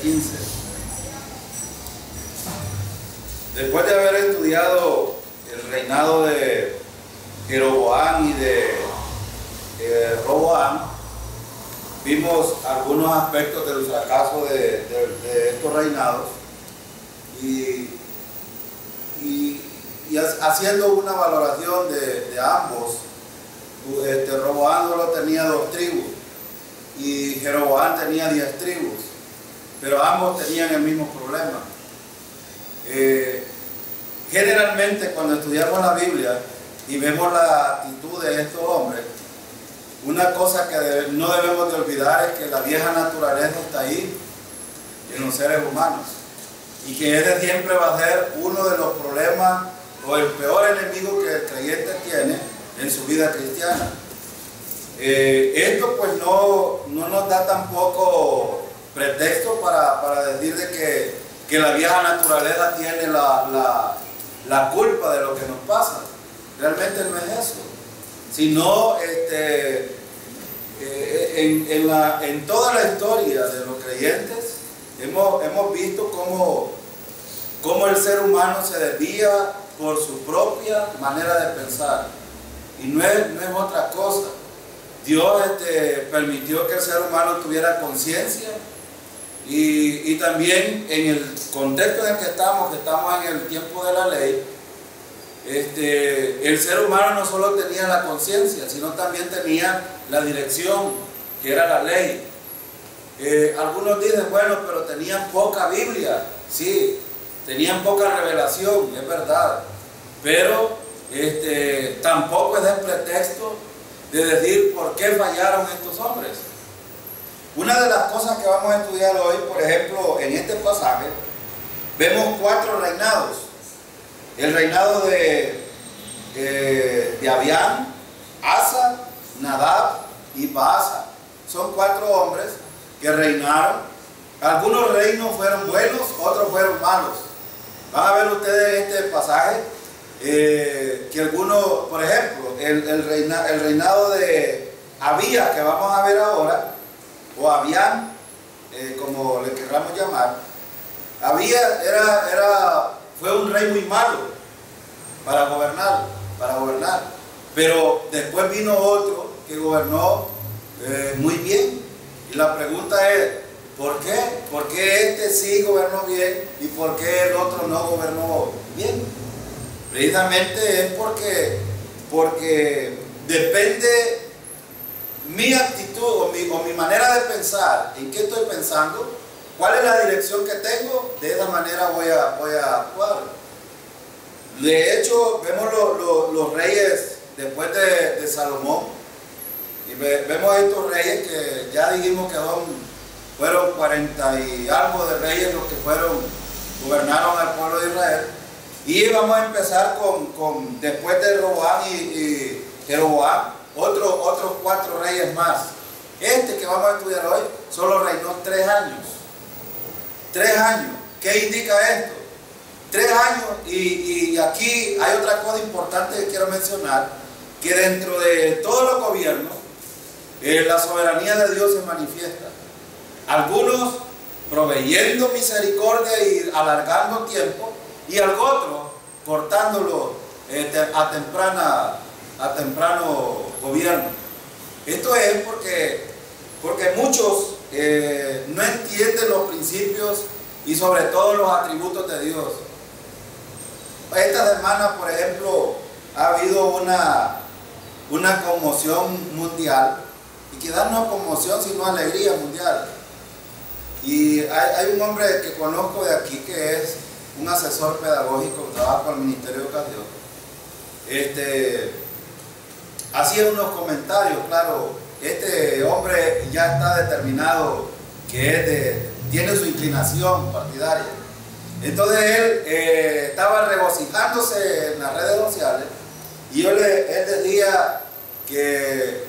15. Después de haber estudiado el reinado de Jeroboam y de Roboam, vimos algunos aspectos del fracaso de estos reinados y haciendo una valoración de ambos, Roboam solo tenía 2 tribus y Jeroboam tenía 10 tribus, pero ambos tenían el mismo problema. Generalmente cuando estudiamos la Biblia y vemos la actitud de estos hombres, una cosa que no debemos de olvidar es que la vieja naturaleza está ahí en los seres humanos y que ese siempre va a ser uno de los problemas o el peor enemigo que el creyente tiene en su vida cristiana. Esto pues no nos da tampoco pretexto para decir de que la vieja naturaleza tiene la culpa de lo que nos pasa. Realmente no es eso, sino en toda la historia de los creyentes hemos visto cómo el ser humano se desvía por su propia manera de pensar, y no es otra cosa. Dios permitió que el ser humano tuviera conciencia, y también en el contexto en el que estamos en el tiempo de la ley, el ser humano no solo tenía la conciencia, sino también tenía la dirección, que era la ley. Algunos dicen, bueno, pero tenían poca Biblia. Sí, tenían poca revelación, es verdad, pero tampoco es el pretexto de decir por qué fallaron estos hombres. Una de las cosas que vamos a estudiar hoy, por ejemplo, en este pasaje, vemos 4 reinados. El reinado de Abiam, Asa, Nadab y Baasa. Son 4 hombres que reinaron. Algunos reinos fueron buenos, otros fueron malos. Van a ver ustedes en este pasaje que algunos, por ejemplo, el reinado de Abías, que vamos a ver ahora, o Abiam, como le queramos llamar. Abías fue un rey muy malo para gobernar, pero después vino otro que gobernó muy bien, y la pregunta es, ¿por qué? ¿Por qué este sí gobernó bien y por qué el otro no gobernó bien? Precisamente es porque depende mi actitud o mi manera de pensar, en qué estoy pensando, cuál es la dirección que tengo, de esa manera voy a actuar. De hecho, vemos los reyes después de Salomón, y vemos a estos reyes que ya dijimos que fueron 40 y algo de reyes los que gobernaron al pueblo de Israel. Y vamos a empezar después de Roboam y Jeroboam, otros 4 reyes más. Este que vamos a estudiar hoy solo reinó 3 años. 3 años. ¿Qué indica esto? 3 años, y aquí hay otra cosa importante que quiero mencionar, que dentro de todos los gobiernos, la soberanía de Dios se manifiesta. Algunos proveyendo misericordia y alargando tiempo, y otros cortándolo a temprano gobierno. Esto es porque muchos no entienden los principios y sobre todo los atributos de Dios. Esta semana, por ejemplo, ha habido una conmoción mundial, y quizás no conmoción sino alegría mundial. Y hay un hombre que conozco de aquí que es un asesor pedagógico que trabaja con el Ministerio de Educación. Hacía unos comentarios, claro, este hombre ya está determinado que tiene su inclinación partidaria. Entonces él estaba regocijándose en las redes sociales, y él decía que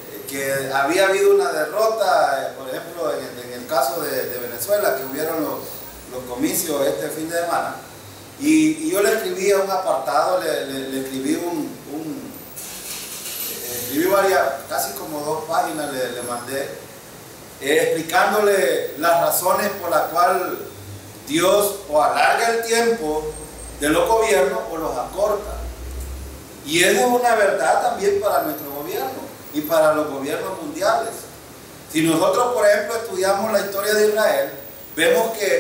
había habido una derrota, por ejemplo, en el caso de Venezuela, que hubieron los comicios este fin de semana, y yo le escribí un apartado, le escribí escribí casi como 2 páginas le mandé, explicándole las razones por las cuales Dios o alarga el tiempo de los gobiernos o los acorta. Y eso es una verdad también para nuestro gobierno y para los gobiernos mundiales. Si nosotros, por ejemplo, estudiamos la historia de Israel,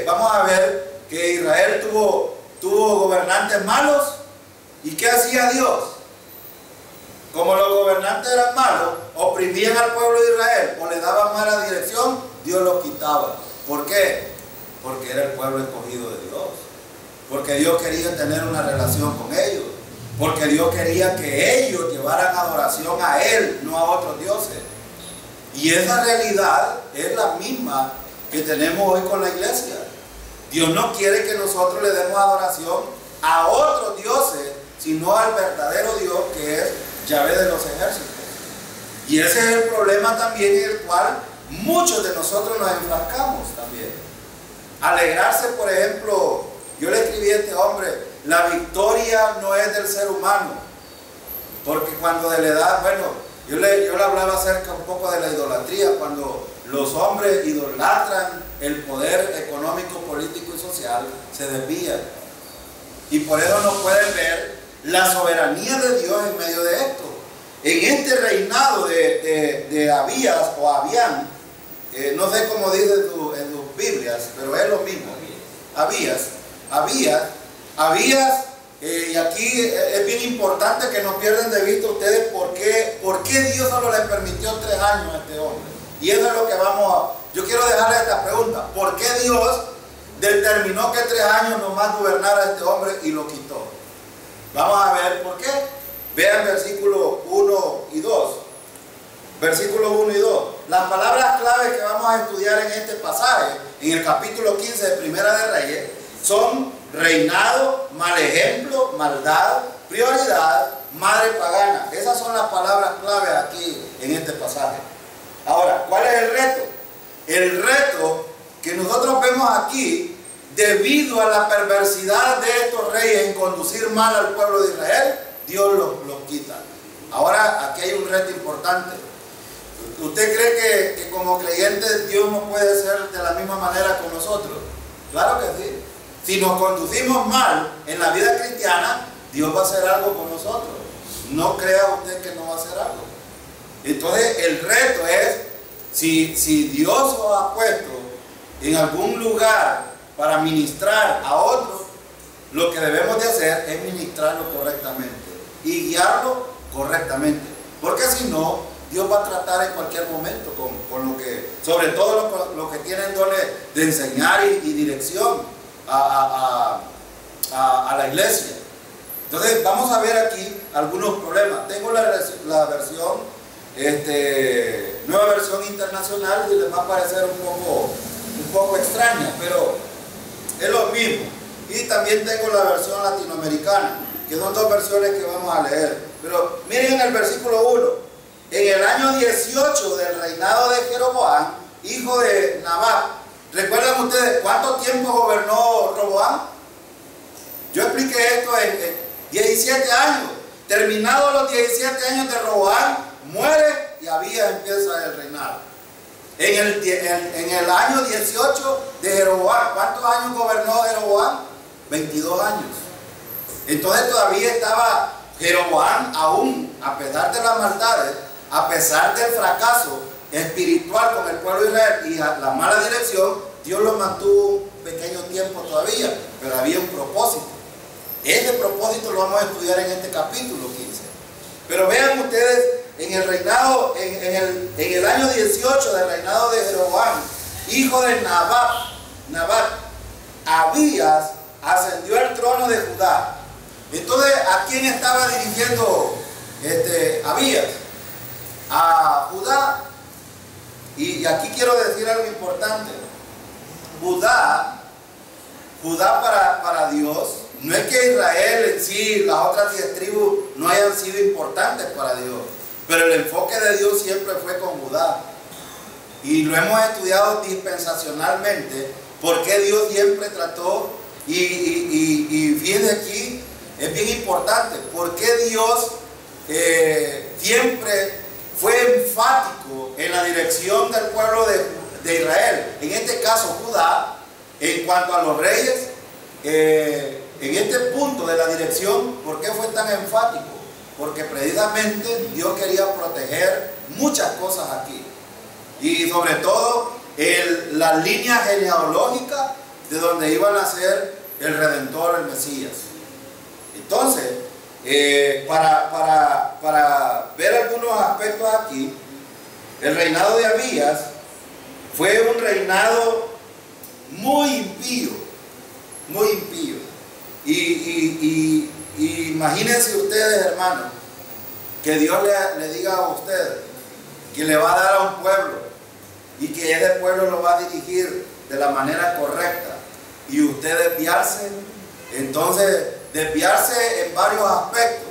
vamos a ver que Israel tuvo gobernantes malos. ¿Y qué hacía Dios? Como los gobernantes eran malos, oprimían al pueblo de Israel o le daban mala dirección, Dios los quitaba. ¿Por qué? Porque era el pueblo escogido de Dios. Porque Dios quería tener una relación con ellos. Porque Dios quería que ellos llevaran adoración a Él, no a otros dioses. Y esa realidad es la misma que tenemos hoy con la iglesia. Dios no quiere que nosotros le demos adoración a otros dioses, sino al verdadero Dios, que es Yahvé de los ejércitos. Y ese es el problema también en el cual muchos de nosotros nos enfrascamos también. Alegrarse, por ejemplo, yo le escribí a este hombre, la victoria no es del ser humano. Porque cuando de la edad, bueno, yo le hablaba acerca un poco de la idolatría, cuando los hombres idolatran el poder económico, político y social, se desvían. Y por eso no pueden ver la soberanía de Dios en medio de esto. En este reinado de Abías o Abián, no sé cómo dice en tus Biblias, pero es lo mismo. Abías, y aquí es bien importante que no pierdan de vista ustedes por qué Dios solo le permitió 3 años a este hombre. Y eso es lo que yo quiero dejarle esta pregunta. ¿Por qué Dios determinó que 3 años nomás gobernara a este hombre y lo quitó? Vamos a ver por qué. Vean versículo 1 y 2. Versículo 1 y 2. Las palabras claves que vamos a estudiar en este pasaje, en el capítulo 15 de Primera de Reyes, son reinado, mal ejemplo, maldad, prioridad, madre pagana. Esas son las palabras claves aquí en este pasaje. Ahora, ¿cuál es el reto? El reto que nosotros vemos aquí, debido a la perversidad de estos reyes en conducir mal al pueblo de Israel, Dios los quita. Ahora, aquí hay un reto importante. ¿Usted cree que como creyentes Dios no puede ser de la misma manera con nosotros? Claro que sí. Si nos conducimos mal en la vida cristiana, Dios va a hacer algo con nosotros. No crea usted que no va a hacer algo. Entonces el reto es, si Dios os ha puesto en algún lugar para ministrar a otros, lo que debemos de hacer es ministrarlo correctamente y guiarlo correctamente. Porque si no, Dios va a tratar en cualquier momento con lo que, sobre todo los que tienen dones de enseñar y dirección a la iglesia. Entonces vamos a ver aquí algunos problemas. Tengo la versión, nueva versión internacional, y les va a parecer un poco extraña, pero es lo mismo. Y también tengo la versión latinoamericana, que son 2 versiones que vamos a leer. Pero miren el versículo 1. En el año 18 del reinado de Jeroboam, hijo de Nabat. ¿Recuerdan ustedes cuánto tiempo gobernó Roboam? Yo expliqué esto en 17 años. Terminados los 17 años de Roboam, muere y Abías empieza el reinado. En el año 18 de Jeroboam, ¿cuántos años gobernó Jeroboam? 22 años. Entonces todavía estaba Jeroboam aún, a pesar de las maldades, a pesar del fracaso espiritual con el pueblo de Israel y la mala dirección, Dios lo mantuvo un pequeño tiempo todavía, pero había un propósito. Ese propósito lo vamos a estudiar en este capítulo 15. Pero vean ustedes, en el reinado, en el año 18 del reinado de Jeroboam, hijo de Nabat, Abías ascendió al trono de Judá. Entonces, ¿a quién estaba dirigiendo Abías? A Judá. Y aquí quiero decir algo importante. Judá para Dios, no es que Israel en sí, las otras 10 tribus no hayan sido importantes para Dios, pero el enfoque de Dios siempre fue con Judá. Y lo hemos estudiado dispensacionalmente, porque Dios siempre trató, y fíjense aquí, es bien importante, porque Dios siempre fue enfático en la dirección del pueblo de Israel, en este caso Judá, en cuanto a los reyes, en este punto de la dirección, ¿por qué fue tan enfático? Porque precisamente Dios quería proteger muchas cosas aquí. Y sobre todo la línea genealógica de donde iba a nacer el Redentor, el Mesías. Entonces, para ver algunos aspectos aquí, el reinado de Abías fue un reinado muy impío, muy impío. Y imagínense ustedes, hermanos, que Dios le diga a ustedes que le va a dar a un pueblo y que ese pueblo lo va a dirigir de la manera correcta y usted desviarse. Entonces, desviarse en varios aspectos,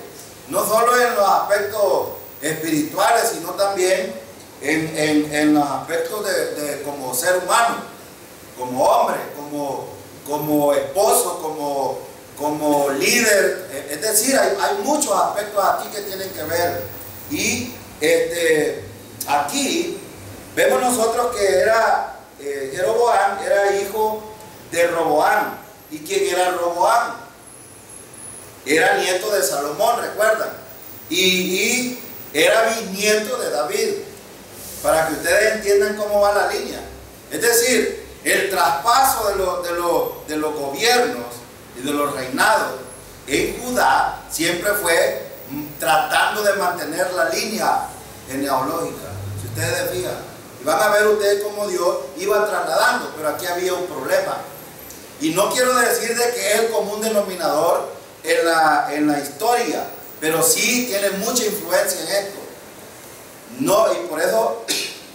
no solo en los aspectos espirituales, sino también en los aspectos de como ser humano, como hombre, como esposo, como líder. Es decir, hay muchos aspectos aquí que tienen que ver. Y aquí vemos nosotros que Jeroboam era hijo de Roboam. ¿Y quién era Roboam? Era nieto de Salomón, ¿recuerdan? Y era bisnieto de David, para que ustedes entiendan cómo va la línea. Es decir, el traspaso de los gobiernos y de los reinados en Judá siempre fue tratando de mantener la línea genealógica. Si ustedes se fijan, y van a ver ustedes cómo Dios iba trasladando, pero aquí había un problema. Y no quiero decir de que es el común denominador en la historia, pero sí tiene mucha influencia en esto. No, y por eso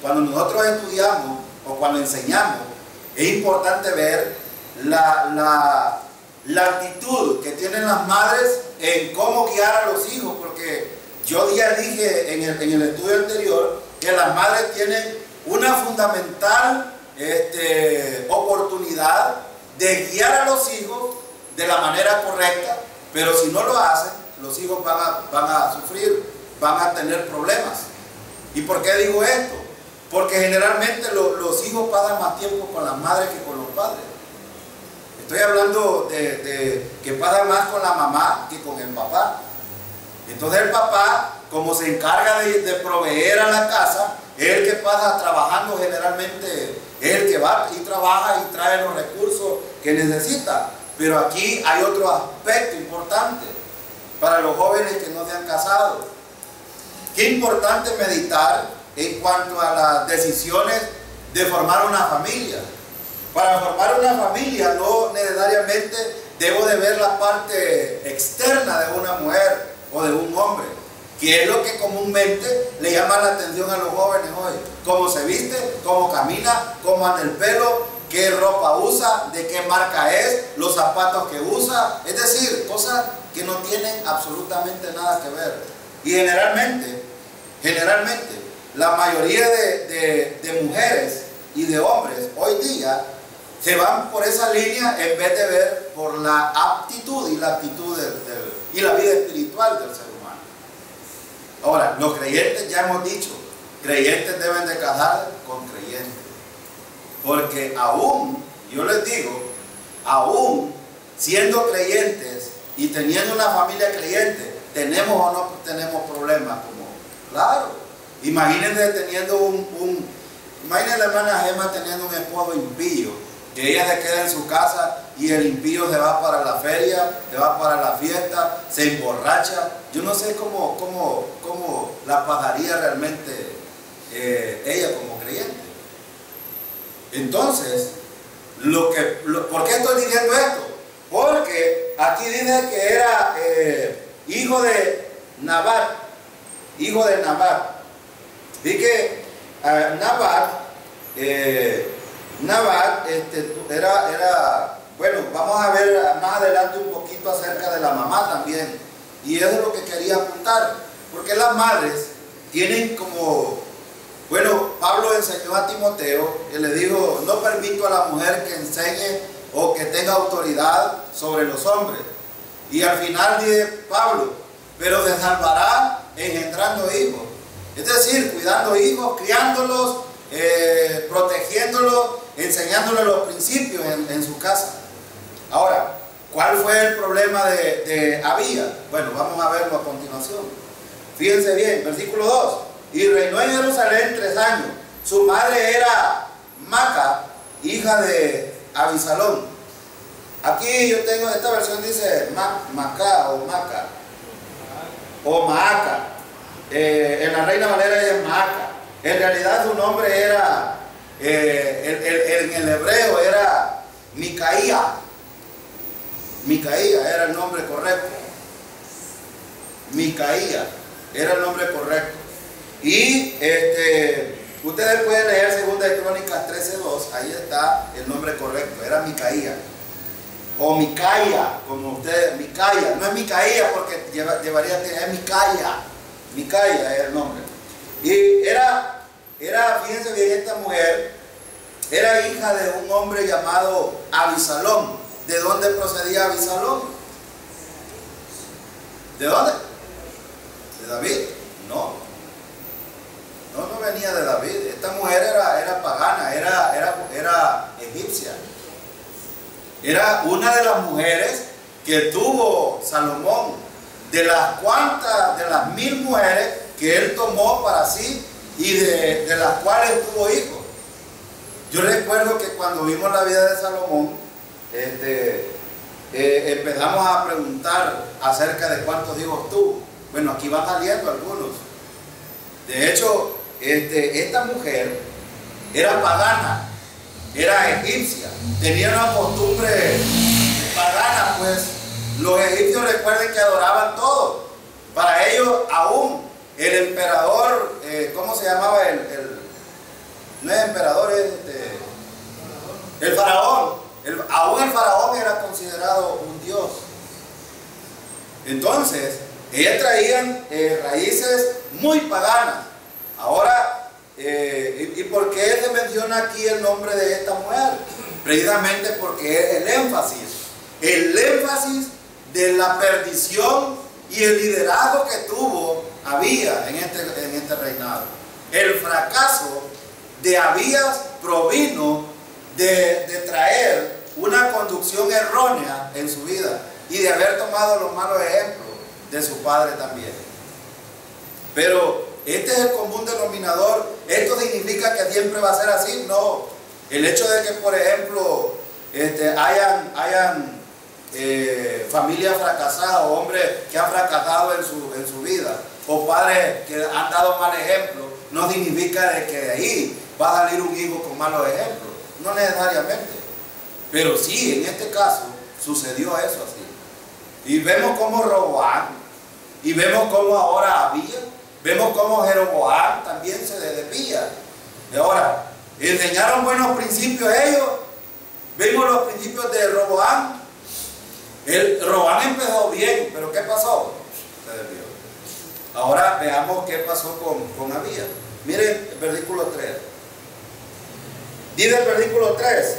cuando nosotros estudiamos o cuando enseñamos, es importante ver la actitud que tienen las madres en cómo guiar a los hijos, porque yo ya dije en el estudio anterior que las madres tienen una fundamental oportunidad de guiar a los hijos de la manera correcta, pero si no lo hacen, los hijos van a sufrir, van a tener problemas. ¿Y por qué digo esto? Porque generalmente los hijos pasan más tiempo con las madres que con los padres. Estoy hablando de que pasa más con la mamá que con el papá. Entonces el papá, como se encarga de proveer a la casa, es el que pasa trabajando generalmente, es el que va y trabaja y trae los recursos que necesita. Pero aquí hay otro aspecto importante para los jóvenes que no se han casado. Qué importante meditar en cuanto a las decisiones de formar una familia. Para formar una familia no necesariamente debo de ver la parte externa de una mujer o de un hombre, que es lo que comúnmente le llama la atención a los jóvenes hoy. Cómo se viste, cómo camina, cómo anda el pelo, qué ropa usa, de qué marca es, los zapatos que usa. Es decir, cosas que no tienen absolutamente nada que ver. Y generalmente, la mayoría de mujeres y de hombres hoy día se van por esa línea en vez de ver por la aptitud y la actitud y la vida espiritual del ser humano. Ahora, los creyentes, ya hemos dicho, creyentes deben de casar con creyentes. Porque aún, yo les digo, aún siendo creyentes y teniendo una familia creyente, ¿tenemos o no tenemos problemas? Claro. Imagínense teniendo imagínense la hermana Gemma teniendo un esposo impío, que ella se queda en su casa y el impío se va para la feria, se va para la fiesta, se emborracha. Yo no sé cómo la pasaría realmente ella como creyente. Entonces, ¿por qué estoy diciendo esto? Porque aquí dice que era hijo de Nabat. Hijo de Nabat. Vi que Nabat era, bueno, vamos a ver más adelante un poquito acerca de la mamá también. Y eso es lo que quería apuntar. Porque las madres tienen como, bueno, Pablo enseñó a Timoteo, que le dijo, no permito a la mujer que enseñe o que tenga autoridad sobre los hombres. Y al final dice Pablo, pero se salvará engendrando hijos. Es decir, cuidando hijos, criándolos, protegiéndolos enseñándole los principios en su casa. Ahora, ¿cuál fue el problema de Abías? Bueno, vamos a verlo a continuación. Fíjense bien, versículo 2. Y reinó en Jerusalén 3 años. Su madre era Maca, hija de Abisalón. Aquí yo tengo, esta versión dice Maca o Maca. O Maaca. En la Reina Valera es Maaca. En realidad su nombre era, en el hebreo era Micaía. Micaía era el nombre correcto. Micaía era el nombre correcto. Y ustedes pueden leer 2 de Crónicas 13:2. Ahí está el nombre correcto. Era Micaía. O Micaía, como ustedes, Micaía. No es Micaía porque llevaría, es Micaía. Micaía es el nombre. Y era, fíjense bien, esta mujer era hija de un hombre llamado Abisalón. ¿De dónde procedía Abisalón? ¿De dónde? ¿De David? No. No venía de David. Esta mujer era pagana, era egipcia. Era una de las mujeres que tuvo Salomón, de las 1000 mujeres que él tomó para sí y de las cuales tuvo hijos. Yo recuerdo que cuando vimos la vida de Salomón, empezamos a preguntar acerca de cuántos hijos tuvo. Bueno, aquí van saliendo algunos. De hecho, esta mujer era pagana, era egipcia, tenía una costumbre pagana, pues los egipcios, recuerden que adoraban todo. Para ellos aún el emperador, ¿cómo se llamaba? No es emperador, es el faraón. Aún el faraón era considerado un dios. Entonces, ellas traían raíces muy paganas. Ahora, ¿y por qué se menciona aquí el nombre de esta mujer? Precisamente porque es el énfasis de la perdición y el liderazgo que tuvo Abías en este reinado. El fracaso de Abías provino de traer una conducción errónea en su vida y de haber tomado los malos ejemplos de su padre también. Pero este es el común denominador. ¿Esto significa que siempre va a ser así? No. El hecho de que, por ejemplo, hayan familias fracasadas o hombres que han fracasado en su vida, o padres que han dado mal ejemplo, no significa de que de ahí va a salir un hijo con malos ejemplos. No necesariamente. Pero sí, en este caso sucedió eso así. Y vemos cómo Roboam, y vemos cómo ahora Abías, vemos cómo Jeroboam también se desvía. Y ahora, enseñaron buenos principios ellos. Vimos los principios de Roboam. Roboam empezó bien, pero ¿qué pasó? Se desvió. Ahora veamos qué pasó con Abías. Miren el versículo 3. Dice el versículo 3: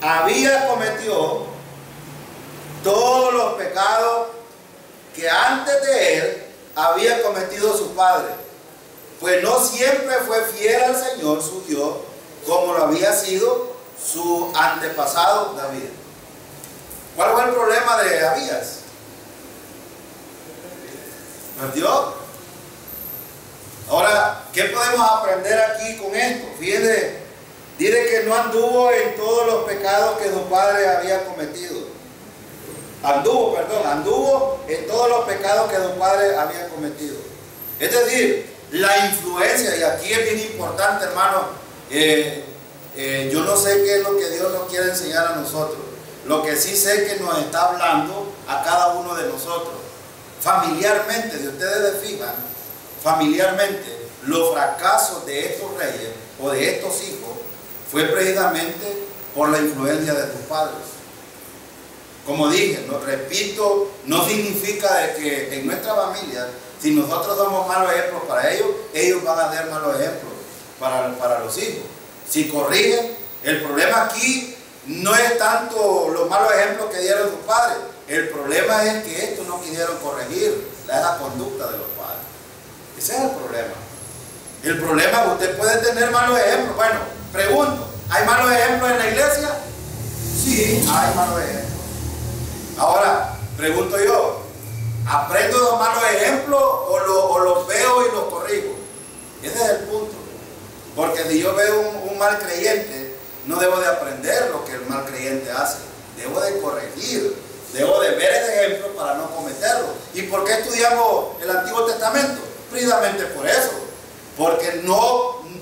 Abías cometió todos los pecados que antes de él había cometido su padre, pues no siempre fue fiel al Señor su Dios, como lo había sido su antepasado David. ¿Cuál fue el problema de Abías? ¿Perdió? Ahora, ¿qué podemos aprender aquí con esto? Fíjense, dice que no anduvo en todos los pecados que su padre había cometido. Anduvo en todos los pecados que su padre había cometido. Es decir, la influencia, y aquí es bien importante, hermano, yo no sé qué es lo que Dios nos quiere enseñar a nosotros. Lo que sí sé que nos está hablando a cada uno de nosotros. Familiarmente, si ustedes se fijan, familiarmente, los fracasos de estos reyes o de estos hijos fue precisamente por la influencia de tus padres. Como dije, lo repito, no significa de que en nuestra familia, si nosotros somos malos ejemplos para ellos, ellos van a ser malos ejemplos para los hijos. Si corrigen, el problema aquí no es tanto los malos ejemplos que dieron sus padres. El problema es que estos no quisieron corregir la conducta de los padres. Ese es el problema. El problema es que usted puede tener malos ejemplos. Bueno, pregunto, ¿Hay malos ejemplos en la iglesia? Sí, hay malos ejemplos. Ahora, pregunto yo, ¿aprendo los malos ejemplos o los veo y los corrijo? Ese es el punto. Porque si yo veo un mal creyente, no debo de aprender lo que el mal creyente hace. Debo de corregir, debo de ver ese ejemplo para no cometerlo. ¿Y por qué estudiamos el Antiguo Testamento? Precisamente por eso. Porque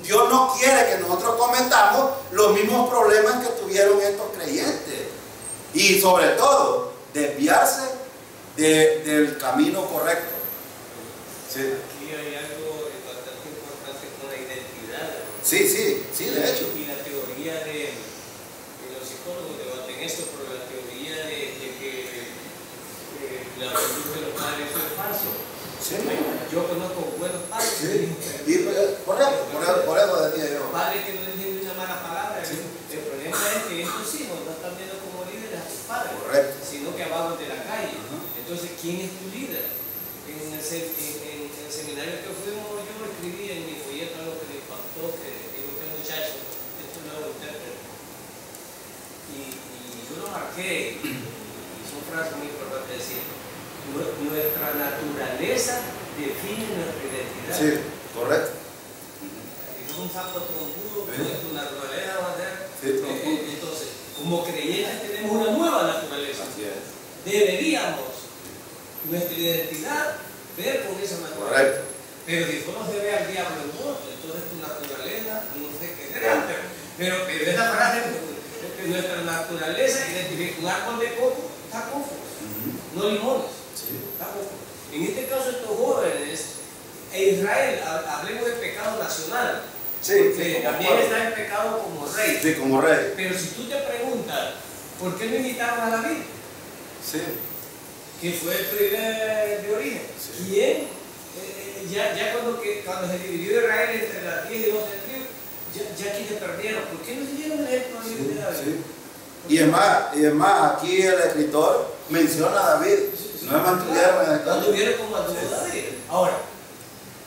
Dios no quiere que nosotros cometamos los mismos problemas que tuvieron estos creyentes. Y sobre todo, desviarse del camino correcto. Sí. Aquí hay algo bastante importante con la identidad. Sí, de hecho. Y la teoría de los psicólogos debaten esto, pero la teoría de que la actitud de los padres es falso. Sí. Yo conozco buenos padres. Sí. Correcto, por eso decía yo. Padres que no dicen una mala palabra. Sí. El problema es que estos hijos no están viendo como líderes a sus padres, correcto, sino que abajo de la calle. Entonces, ¿quién es tu líder? En el seminario que fuimos, yo escribí en mi folleto algo que me impactó, que este muchacho, este nuevo intérprete, y yo lo marqué, y son frases muy importantes de decir, nuestra naturaleza define nuestra identidad. Sí, correcto. Si sos un sapo trompudo, tu naturaleza va a ser. Sí, entonces, como creyentes tenemos una nueva naturaleza. Así es. Deberíamos nuestra identidad ver con esa naturaleza. Correcto. Pero si solo se ve al diablo en vos, entonces tu naturaleza no sé qué será. Pero esa frase, nuestra naturaleza identifica un árbol de coco, está coco, no limones. Sí. Está coco. En este caso, estos jóvenes, en Israel, hablemos de pecado nacional. Sí, también está el pecado como rey. Sí, como rey. Pero si tú te preguntas, ¿por qué no invitaron a David? Sí. Que fue el primer de origen. Sí. ¿Quién? Ya cuando se dividió Israel entre las 10 y 12 tribus, ya aquí se perdieron. ¿Por qué no se dieron el ejemplo de David? Sí. Y es más, aquí el escritor menciona a David. No mantuvieron en el campo. No tuvieron como anduvo David. Ahora,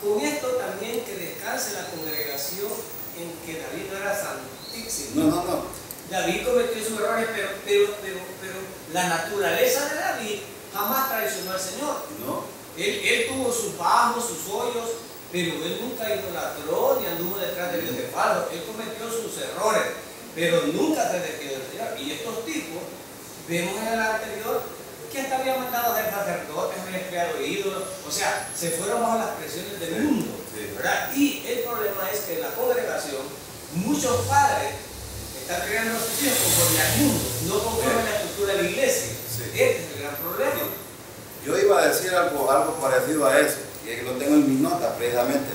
con esto también que descanse la congregación en que David no era santísimo. No. David cometió sus errores, pero la naturaleza de David jamás traicionó al Señor. No. Él tuvo sus bajos, sus hoyos, pero él nunca idolatró ni anduvo detrás de Dios de falso. Él cometió sus errores, pero nunca se desvió del Señor. Y estos tipos, vemos en el anterior, que hasta había mandado a ser sacerdotes, habían creado ídolos, o sea, se fueron bajo las presiones del mundo, ¿verdad? Y el problema es que en la congregación, muchos padres están creando a sus hijos conforme al mundo, no conforme a la estructura de la iglesia. Este es el gran problema. Yo iba a decir algo parecido a eso, y lo tengo en mis notas precisamente.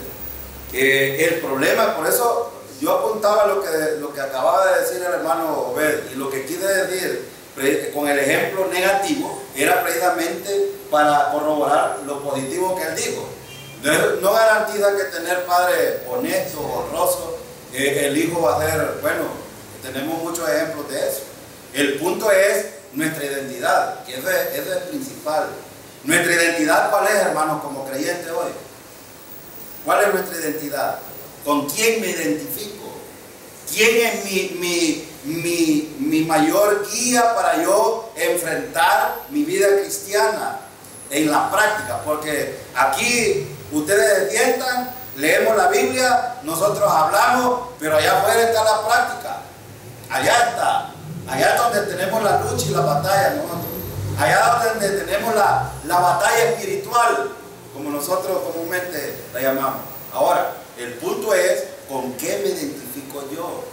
El problema, por eso yo apuntaba lo que acababa de decir el hermano Obed, y lo que quise decir con el ejemplo negativo era precisamente para corroborar lo positivo que él dijo. No garantiza que tener padres honestos, honrosos, el hijo va a ser, bueno, tenemos muchos ejemplos de eso. El punto es nuestra identidad, que eso es el principal. Nuestra identidad, ¿cuál es, hermanos, como creyentes hoy? ¿Cuál es nuestra identidad? ¿Con quién me identifico? ¿Quién es mi mayor guía para yo enfrentar mi vida cristiana en la práctica? Porque aquí ustedes sientan, leemos la Biblia, nosotros hablamos, pero allá afuera está la práctica. Allá está. Allá es donde tenemos la lucha y la batalla nosotros. Allá es donde tenemos la batalla espiritual, como nosotros comúnmente la llamamos. Ahora, el punto es, ¿con qué me identifico yo?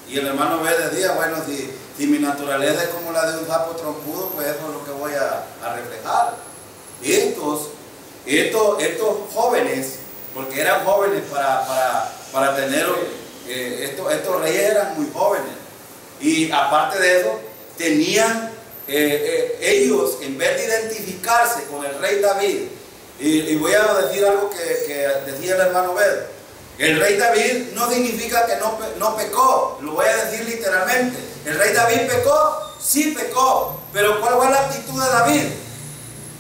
Y el hermano B decía, bueno, si mi naturaleza es como la de un sapo trompudo, pues eso es lo que voy a reflejar. Estos jóvenes, porque eran jóvenes para tener, estos reyes eran muy jóvenes. Y aparte de eso, tenían ellos, en vez de identificarse con el rey David, y voy a decir algo que decía el hermano Bed, el rey David no significa que no pecó, lo voy a decir literalmente. El rey David pecó, sí pecó, pero ¿cuál fue la actitud de David?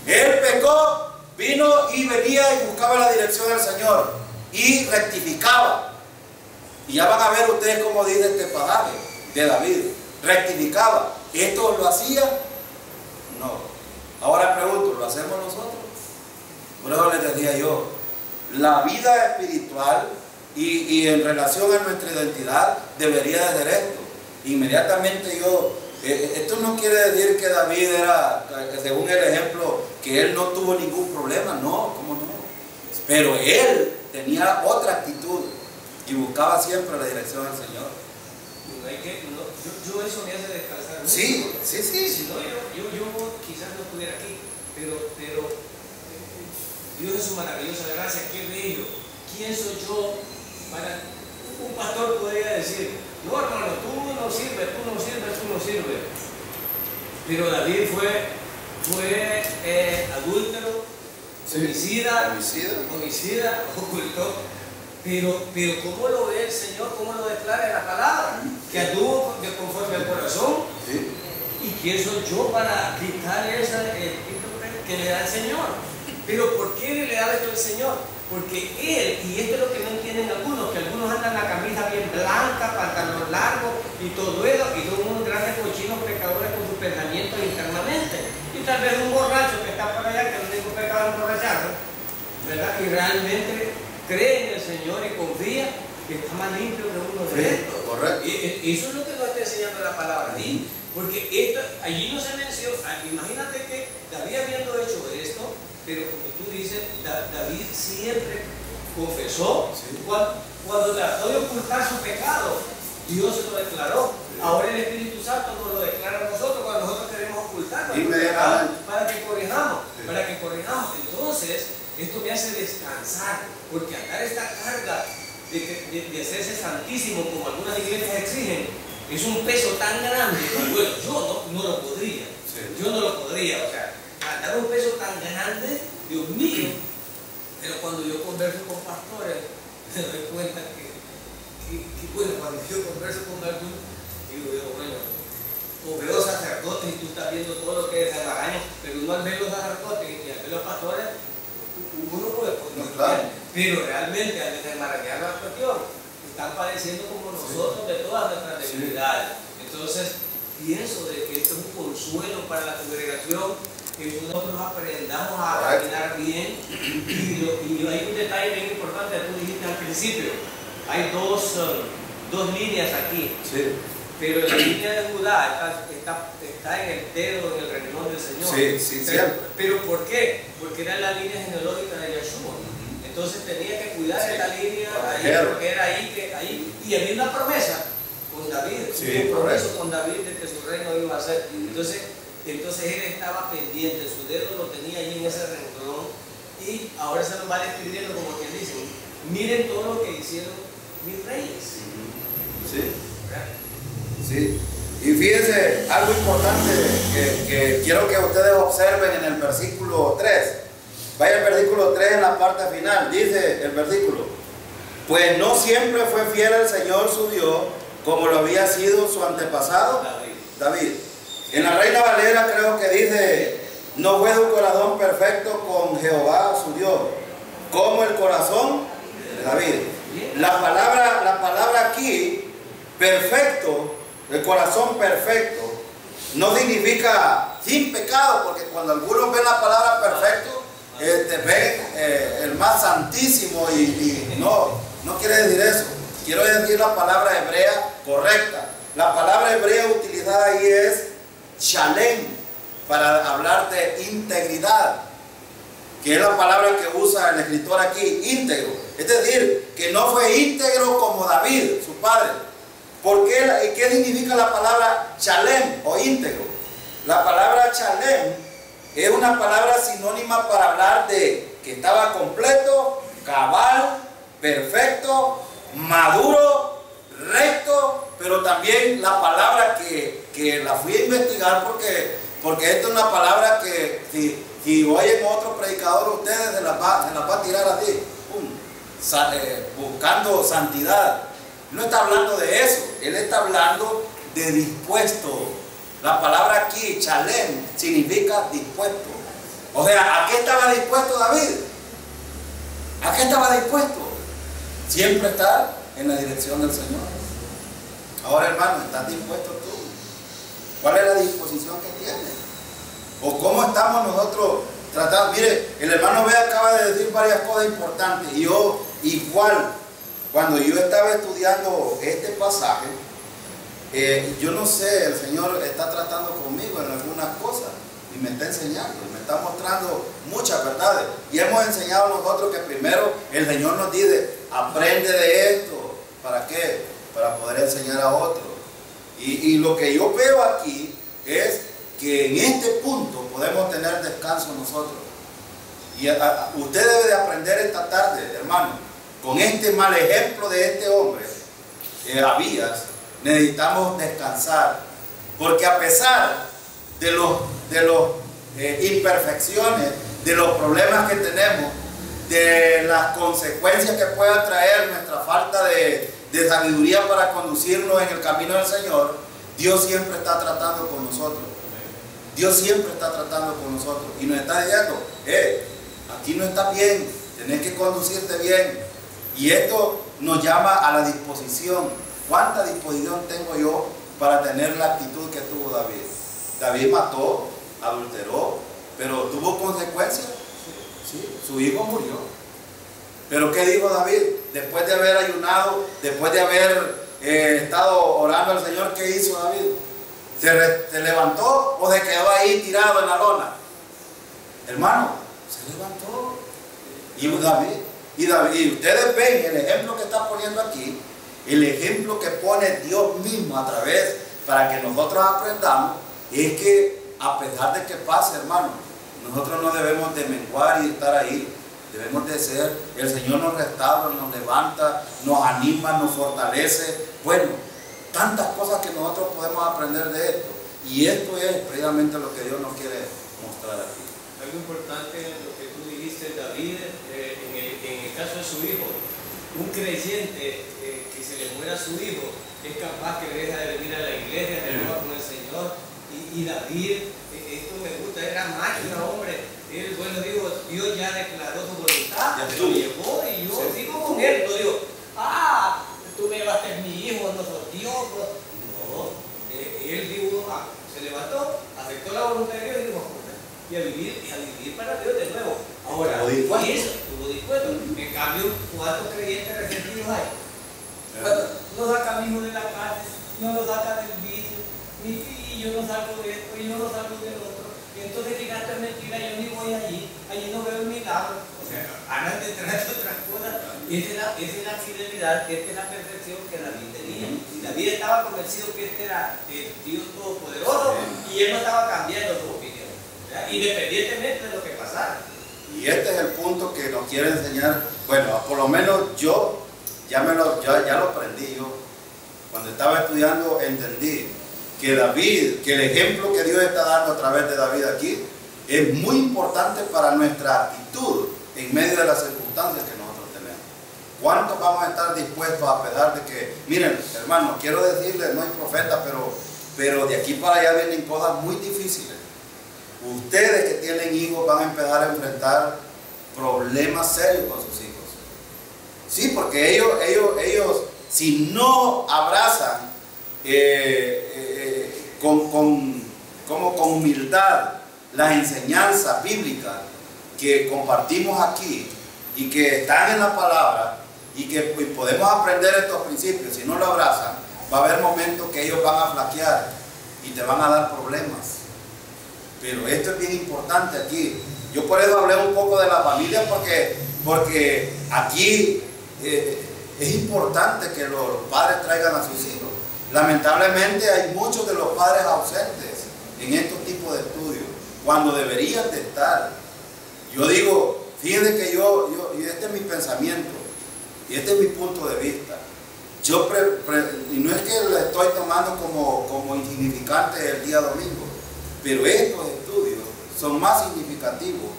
Él pecó, vino y venía y buscaba la dirección del Señor y rectificaba. Y ya van a ver ustedes cómo dice este pasaje de David. Rectificaba. ¿Esto lo hacía? No. Ahora pregunto, ¿lo hacemos nosotros? Por eso les decía yo, la vida espiritual y en relación a nuestra identidad debería de ser esto. Inmediatamente esto no quiere decir que David era, según el ejemplo, que él no tuvo ningún problema, no, ¿cómo no? Pero él tenía otra actitud y buscaba siempre la dirección del Señor. Yo eso me hace descansar mucho. Sí, sí, sí. Si no, yo quizás no estuviera aquí, pero Dios es su maravillosa gracia, qué bello. ¿Quién soy yo para un pastor podría decir, no hermano, tú no sirves, tú no sirves, tú no sirves? Pero David fue adúltero, homicida, ocultó. Pero ¿cómo lo ve el Señor? ¿Cómo lo declara en la palabra? Que anduvo conforme al corazón. Sí. ¿Y quién soy yo para quitar esa que le da el Señor? Pero ¿por qué le da esto el Señor? Porque Él, y esto es lo que no entienden algunos, que algunos andan la camisa bien blanca, pantalón largo y todo eso, y son unos grandes cochinos pecadores con sus pensamientos internamente. Y tal vez un borracho que está por allá, que no tiene pecado es emborracharse, ¿verdad? Y realmente cree en el Señor y confía que está más limpio que uno de estos. Correcto. Y eso es lo que nos está enseñando la palabra allí. Porque allí no se menciona, imagínate que David habiendo hecho esto, pero como tú dices, David siempre confesó, sí. Cuando trató de ocultar su pecado, Dios se lo declaró. Sí. Ahora el Espíritu Santo nos lo declara a nosotros cuando nosotros queremos ocultarlo para que corrijamos, sí. Para que corrijamos. Entonces, esto me hace descansar, porque andar esta carga de hacerse santísimo como algunas iglesias exigen, es un peso tan grande. Bueno, yo no lo podría, sí. Yo no lo podría, o sea, andar un peso tan grande, Dios mío. Pero cuando yo converso con pastores, me doy cuenta que bueno, cuando yo converso con algunos, digo, bueno, o veo sacerdotes y tú estás viendo todo lo que es el bagaño, pero uno al ver los sacerdotes y al ver los pastores, uno puede poner, no, claro. Pero realmente al desmarañar la cuestión, están padeciendo como nosotros de todas nuestras debilidades. Entonces, pienso de que esto es un consuelo para la congregación, que nosotros aprendamos a caminar bien. Y hay un detalle bien importante que tú dijiste al principio. Hay dos líneas aquí. Sí. Pero la línea de Judá está en el dedo, en el renglón del Señor. Sí, pero ¿por qué? Porque era la línea genealógica de Yeshua. Entonces tenía que cuidar esta línea ahí, porque era ahí. Y había una promesa con David, un compromiso con David de que su reino iba a ser. Entonces él estaba pendiente, su dedo lo tenía ahí en ese renglón. Y ahora se nos va describiendo como quien dice, miren todo lo que hicieron mis reyes. Sí. Sí. Y fíjense, algo importante que quiero que ustedes observen en el versículo 3. Vaya al versículo 3 en la parte final. Dice el versículo: pues no siempre fue fiel al Señor su Dios, como lo había sido su antepasado David. En la Reina Valera creo que dice: no fue su corazón perfecto con Jehová su Dios, como el corazón de David. La palabra aquí, perfecto, el corazón perfecto, no significa sin pecado, porque cuando algunos ven la palabra perfecto, ven el más santísimo y no quiere decir eso. Quiero decir la palabra hebrea correcta. La palabra hebrea utilizada ahí es shalem, para hablar de integridad, que es la palabra que usa el escritor aquí, íntegro. Es decir, que no fue íntegro como David, su padre. ¿Por qué? ¿Qué significa la palabra shalem o íntegro? La palabra shalem es una palabra sinónima para hablar de que estaba completo, cabal, perfecto, maduro, recto, pero también la palabra que la fui a investigar porque esta es una palabra que si oyen otro predicador, ustedes se la va a tirar así, buscando santidad. No está hablando de eso, él está hablando de dispuesto. La palabra aquí, shalem, significa dispuesto. O sea, ¿a qué estaba dispuesto David? ¿A qué estaba dispuesto? Siempre estar en la dirección del Señor. Ahora, hermano, ¿estás dispuesto tú? ¿Cuál es la disposición que tienes? ¿O cómo estamos nosotros tratando? Mire, el hermano B acaba de decir varias cosas importantes. Y yo, igual, cuando yo estaba estudiando este pasaje, yo no sé, el Señor está tratando conmigo en algunas cosas y me está enseñando, me está mostrando muchas verdades. Y hemos enseñado nosotros que primero el Señor nos dice, aprende de esto. ¿Para qué? Para poder enseñar a otros. Y lo que yo veo aquí es que en este punto podemos tener descanso nosotros. Y usted debe de aprender esta tarde, hermano, con este mal ejemplo de este hombre, Abías, necesitamos descansar. Porque a pesar de los imperfecciones, de los problemas que tenemos, de las consecuencias que pueda traer nuestra falta de sabiduría para conducirnos en el camino del Señor, Dios siempre está tratando con nosotros. Dios siempre está tratando con nosotros y nos está diciendo, aquí no está bien, tenés que conducirte bien. Y esto nos llama a la disposición. ¿Cuánta disposición tengo yo para tener la actitud que tuvo David? David mató, adulteró, pero tuvo consecuencias. Sí, su hijo murió. Pero ¿qué dijo David? Después de haber ayunado, después de haber estado orando al Señor, ¿qué hizo David? ¿Se levantó o se quedó ahí tirado en la lona? Hermano, se levantó. Y ustedes ven el ejemplo que está poniendo aquí, el ejemplo que pone Dios mismo a través para que nosotros aprendamos, es que a pesar de que pase, hermano, nosotros no debemos de menguar y estar ahí. Debemos de ser, el Señor nos restaura, nos levanta, nos anima, nos fortalece. Bueno, tantas cosas que nosotros podemos aprender de esto. Y esto es precisamente lo que Dios nos quiere mostrar aquí. Algo importante en lo que tú dijiste, David, en el caso de su hijo, un creyente que se le muera su hijo, es capaz que deja de venir a la iglesia, de nuevo con el Señor. Y David, esto me gusta, era máquina, hombre. Él, bueno, digo, Dios ya declaró su voluntad, lo llevó y yo sigo con él. No digo, tú me llevaste mi hijo, no sos Dios. No, él dijo, se levantó, aceptó la voluntad de Dios y dijo, y a vivir para Dios de nuevo. Ahora, y eso, estuvo dispuesto. En cambio, ¿cuántos creyentes resentidos hay? No saca mi hijo de la cárcel, no lo saca del vicio, y yo no salgo de esto, y yo no salgo del otro. Y entonces llegaste a mentira, yo ni voy allí no veo el milagro. O sea, andan detrás de otras cosas. Y esa es la fidelidad, esta es la perfección que David tenía. Y David estaba convencido que este era el Dios Todopoderoso y él no estaba cambiando su opinión, ¿verdad? Independientemente de lo que pasara. Y este es el punto que nos quiere enseñar. Bueno, por lo menos yo ya lo aprendí. Yo, cuando estaba estudiando, entendí que David, que el ejemplo que Dios está dando a través de David aquí es muy importante para nuestra actitud en medio de las circunstancias que nosotros tenemos. ¿Cuántos vamos a estar dispuestos a pesar de que, miren, hermanos, quiero decirles, no hay profeta, pero de aquí para allá vienen cosas muy difíciles. Ustedes que tienen hijos van a empezar a enfrentar problemas serios con sus hijos. Sí, porque ellos si no abrazan con humildad las enseñanzas bíblicas que compartimos aquí y que están en la palabra y que podemos aprender estos principios, si no lo abrazan, va a haber momentos que ellos van a flaquear y te van a dar problemas. Pero esto es bien importante aquí. Yo por eso hablé un poco de la familia, porque aquí es importante que los padres traigan a sus hijos. Lamentablemente hay muchos de los padres ausentes en estos tipos de estudios, cuando deberían de estar. Yo digo, fíjense que y este es mi pensamiento, y este es mi punto de vista. Y no es que lo estoy tomando como insignificante el día domingo, pero estos estudios son más significativos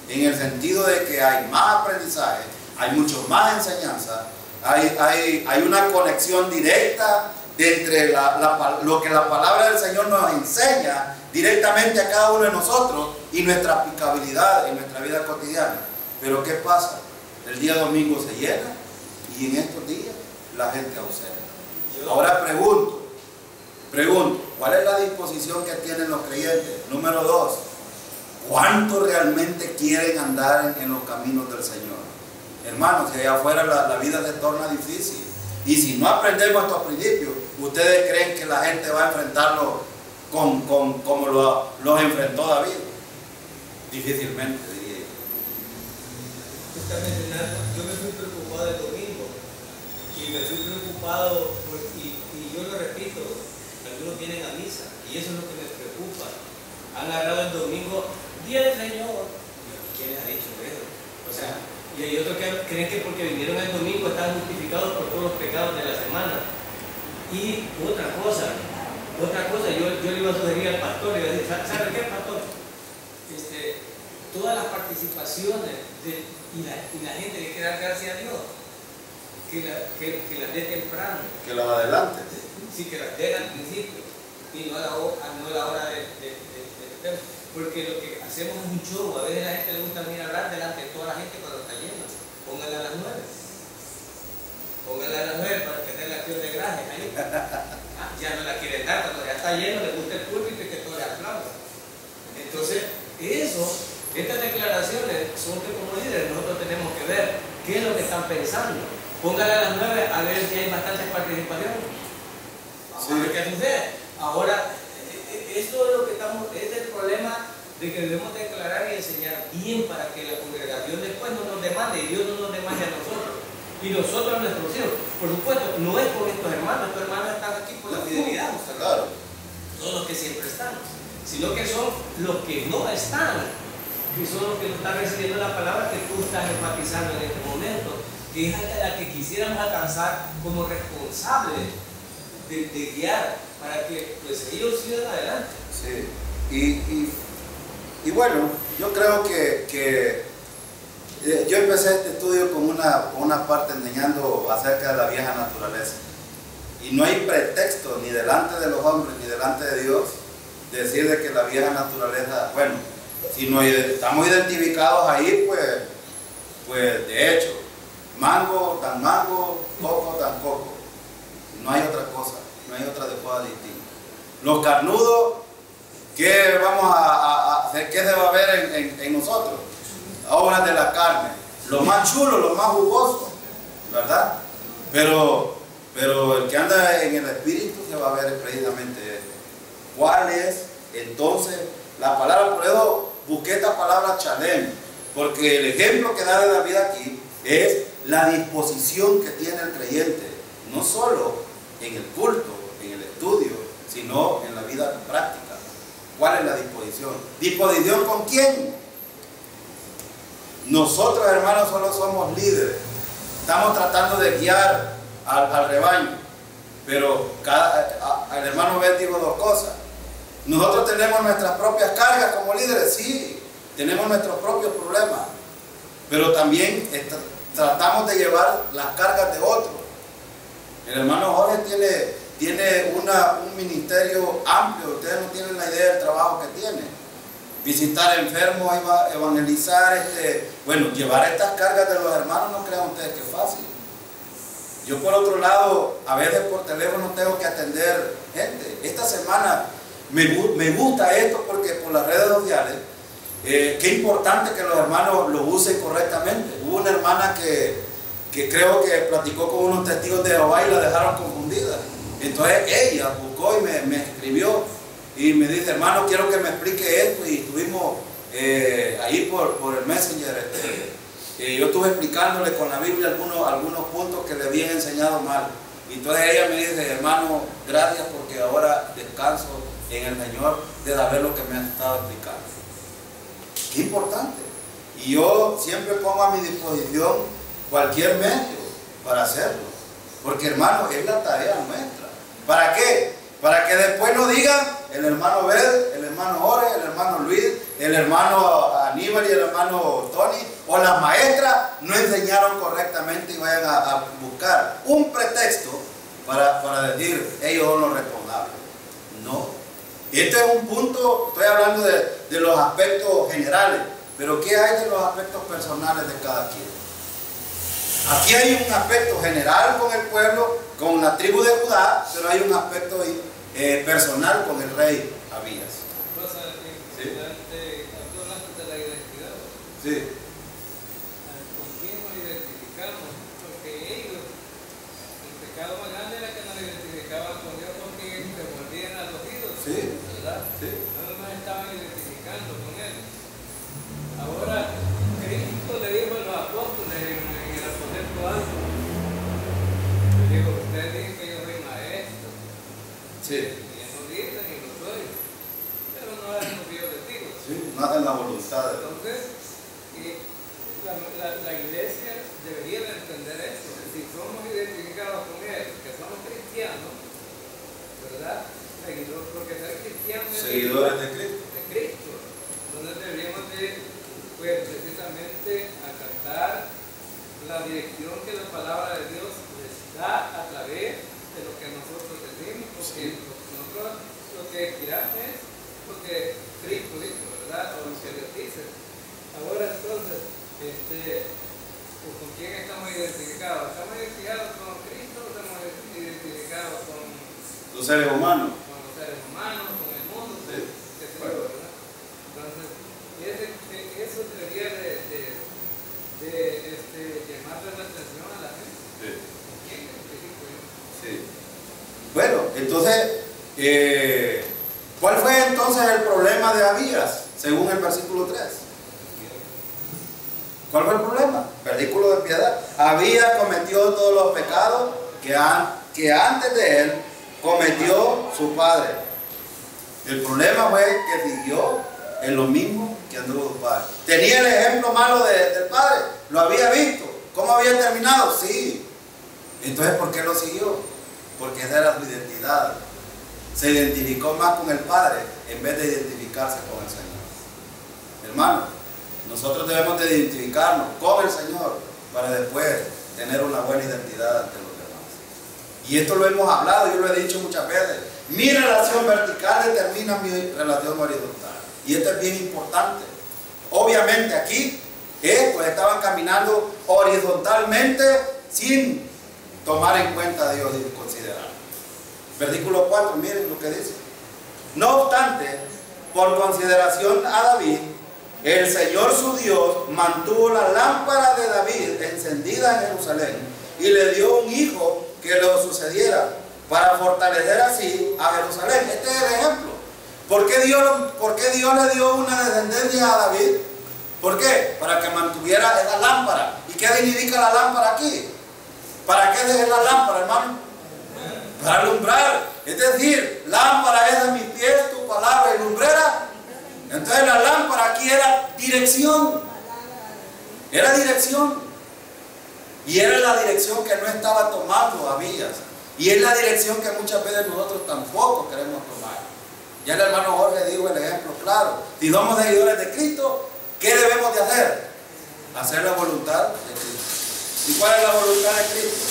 en el sentido de que hay más aprendizaje, hay mucho más enseñanza, hay una conexión directa entre lo que la palabra del Señor nos enseña directamente a cada uno de nosotros y nuestra aplicabilidad en nuestra vida cotidiana. Pero ¿qué pasa? El día domingo se llena y en estos días la gente ausente. Ahora pregunto, ¿cuál es la disposición que tienen los creyentes? Número 2, ¿cuánto realmente quieren andar en los caminos del Señor? Hermanos, si allá afuera la vida se torna difícil. Y si no aprendemos estos principios, ¿ustedes creen que la gente va a enfrentarlo como los enfrentó David? Difícilmente, diría yo. Justamente, yo me fui preocupado el domingo y me fui preocupado y yo lo repito, algunos vienen a misa y eso es lo que me preocupa. Han agarrado el domingo, día del Señor. ¿Quién les ha dicho eso? O sea, y hay otros que creen que porque vinieron el domingo están justificados por todos los pecados de la semana. Y otra cosa, yo le iba a sugerir al pastor, le iba a decir, ¿sabe qué, pastor? Todas las participaciones y la gente que quiere dar gracias a Dios, que las dé temprano. Que los adelante. Sí, que las dé al principio y no a la hora de porque lo que hacemos es un show. A veces a la gente le gusta venir a hablar delante de toda la gente cuando está llena. Póngala a las 9. Póngala a las 9 para tener la acción de gracias ahí. Ya no la quieren dar, cuando ya está lleno, le gusta el púlpito y que todos le aplaudan. Entonces, estas declaraciones son que como líderes nosotros tenemos que ver qué es lo que están pensando. Póngala a las 9 a ver si hay bastantes participaciones. Vamos a ver qué sucede. Ahora, esto es lo que es el problema de que debemos declarar y enseñar bien para que la congregación después no nos demande y Dios no nos demande a nosotros. Y nosotros a nuestros hijos. Por supuesto, no es por estos hermanos están aquí por la fidelidad, claro. Son los que siempre están, sino que son los que no están, que son los que no están recibiendo la palabra que tú estás enfatizando en este momento, que es a la que quisiéramos alcanzar como responsables de guiar para que pues, ellos sigan adelante. Sí, y bueno, yo creo que yo empecé este estudio con una parte enseñando acerca de la vieja naturaleza. Y no hay pretexto ni delante de los hombres ni delante de Dios de decir de que la vieja naturaleza, bueno, si no estamos identificados ahí, pues de hecho, mango tan mango, coco tan coco. No hay otra cosa, no hay otra adecuada distinta. Los carnudos, ¿qué vamos a hacer? ¿Qué se va a ver en nosotros? Obras de la carne, lo más chulo, lo más jugoso, ¿verdad? Pero el que anda en el espíritu se va a ver precisamente esto. ¿Cuál es entonces la palabra? Por eso busqué esta palabra chalem, porque el ejemplo que da de David aquí es la disposición que tiene el creyente, no solo en el culto, en el estudio, sino en la vida práctica. ¿Cuál es la disposición? ¿Disposición con quién? Nosotros, hermanos, solo somos líderes. Estamos tratando de guiar al rebaño. Pero el hermano Ben dijo dos cosas. Nosotros tenemos nuestras propias cargas como líderes, sí. Tenemos nuestros propios problemas. Pero también tratamos de llevar las cargas de otros. El hermano Jorge tiene un ministerio amplio. Ustedes no tienen la idea del trabajo que tiene. Visitar enfermos, evangelizar, llevar estas cargas de los hermanos, no crean ustedes que es fácil. Yo por otro lado, a veces por teléfono tengo que atender gente. Esta semana me gusta esto porque por las redes sociales, qué importante que los hermanos lo usen correctamente. Hubo una hermana que creo que platicó con unos testigos de Jehová y la dejaron confundida. Entonces ella buscó y me escribió. Y me dice, hermano, quiero que me explique esto. Y estuvimos ahí por el Messenger. Yo estuve explicándole con la Biblia algunos puntos que le habían enseñado mal. Y entonces ella me dice, hermano, gracias porque ahora descanso en el Señor de saber lo que me has estado explicando. Qué importante. Y yo siempre pongo a mi disposición cualquier medio para hacerlo. Porque, hermano, es la tarea nuestra. ¿Para qué? Para que después no digan el hermano Bed, el hermano Jorge, el hermano Luis, el hermano Aníbal y el hermano Tony o las maestras no enseñaron correctamente y vayan a buscar un pretexto para decir ellos son los responsables. No. Este es un punto, estoy hablando de los aspectos generales, pero ¿qué hay de los aspectos personales de cada quien? Aquí hay un aspecto general con el pueblo, con la tribu de Judá, pero hay un aspecto personal con el rey Abías. ¿Sí? Tú hablaste de la identidad. Sí. ¿Con quién nos identificamos? Porque ellos, el pecado más grande era que nos identificaban con Dios, con quien se volvían a los ídolos. Sí. ¿Verdad? Sí. No nos estaban identificando con Él. Ahora, Cristo le dijo a los apóstoles en el aposento alto, le dijo, ustedes dicen que yo soy maestro. Sí. Y él no dice ni lo soy. Pero no hacen lo que yo les digo. Sí. No hacen la voluntad de Dios. Entonces, la iglesia debería de entender esto. Si somos identificados con Él, que somos cristianos, ¿verdad? Porque ser cristiano es Seguidores de Cristo. de Cristo. Entonces deberíamos de, pues, precisamente acatar la dirección que la palabra de Dios les da a través de lo que nosotros decimos, porque nosotros lo que tiramos es lo que Cristo dijo, ¿verdad? O lo que Dios dice. Ahora entonces, pues, ¿con quién estamos identificados? ¿Estamos identificados con Cristo o estamos identificados con Los seres humanos. los seres humanos, con el mundo? Sí. ¿Qué sé yo, verdad? Entonces, eso debería de llamarle la atención a la gente. Sí. ¿Con quién me identifico yo? Sí. Bueno, entonces, ¿cuál fue entonces el problema de Abías, según el versículo 3? ¿Cuál fue el problema? Versículo de piedad. Abías cometió todos los pecados que antes de él cometió su padre. El problema fue que siguió en lo mismo que anduvo su padre. Tenía el ejemplo malo del padre, lo había visto. ¿Cómo había terminado? Sí. Entonces, ¿por qué lo siguió? Porque esa era su identidad. Se identificó más con el padre en vez de identificarse con el Señor. Hermano, nosotros debemos de identificarnos con el Señor para después tener una buena identidad ante los demás. Y esto lo hemos hablado, yo lo he dicho muchas veces. Mi relación vertical determina mi relación horizontal. Y esto es bien importante. Obviamente aquí, pues estaban caminando horizontalmente sin tomar en cuenta a Dios y considerar. Versículo 4, miren lo que dice. No obstante, por consideración a David, el Señor su Dios mantuvo la lámpara de David encendida en Jerusalén y le dio un hijo que lo sucediera para fortalecer así a Jerusalén. Este es el ejemplo. ¿Por qué Dios le dio una descendencia a David? ¿Por qué? Para que mantuviera esa lámpara. ¿Y qué significa la lámpara aquí? ¿Para qué es la lámpara, hermano? Para alumbrar. Es decir, lámpara es a mis pies tu palabra y lumbrera. Entonces la lámpara aquí era dirección. Era dirección. Y era la dirección que no estaba tomando Abías. Y es la dirección que muchas veces nosotros tampoco queremos tomar. Ya el hermano Jorge dijo el ejemplo claro. Si somos seguidores de Cristo, ¿qué debemos de hacer? Hacer la voluntad de Cristo. ¿Y cuál es la voluntad de Cristo?